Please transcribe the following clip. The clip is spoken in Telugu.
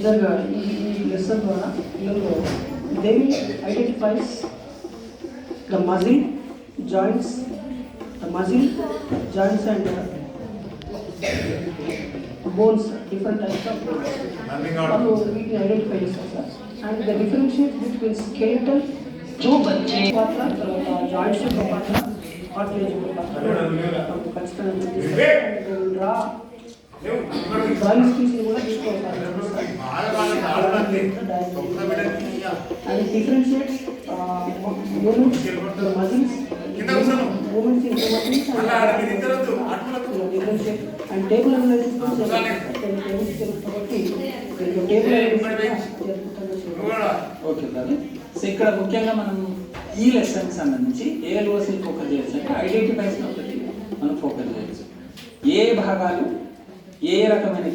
మేజర్గా ఈ లెసన్ ద్వారా పిల్లలు they identifies the muscle joints and bones, different types of bones వాళ్ళు వీటిని ఐడెంటిఫై చేస్తారు sir. And the differentiate between skeletal పాత్ర, తర్వాత జాయింట్స్ యొక్క పాత్ర, కార్టిలేజ్ యొక్క పాత్ర ఖచ్చితంగా డ్రాయింగ్ స్కిల్స్ని కూడా తీసుకోవాలి. And differentiate movements muscles movements in differentiate and table analysis కాబట్టి ఓకే సార్. సో ఇక్కడ ముఖ్యంగా మనం ఈ లెసన్స్ సంబంధించి ఏ లోస్ని ఫోకస్ చేయొచ్చు అంటే ఐడెంటిఫైస్ ఒకటి మనం ఫోకస్ చేయొచ్చు. ఏ భాగాలు ఏ రకమైన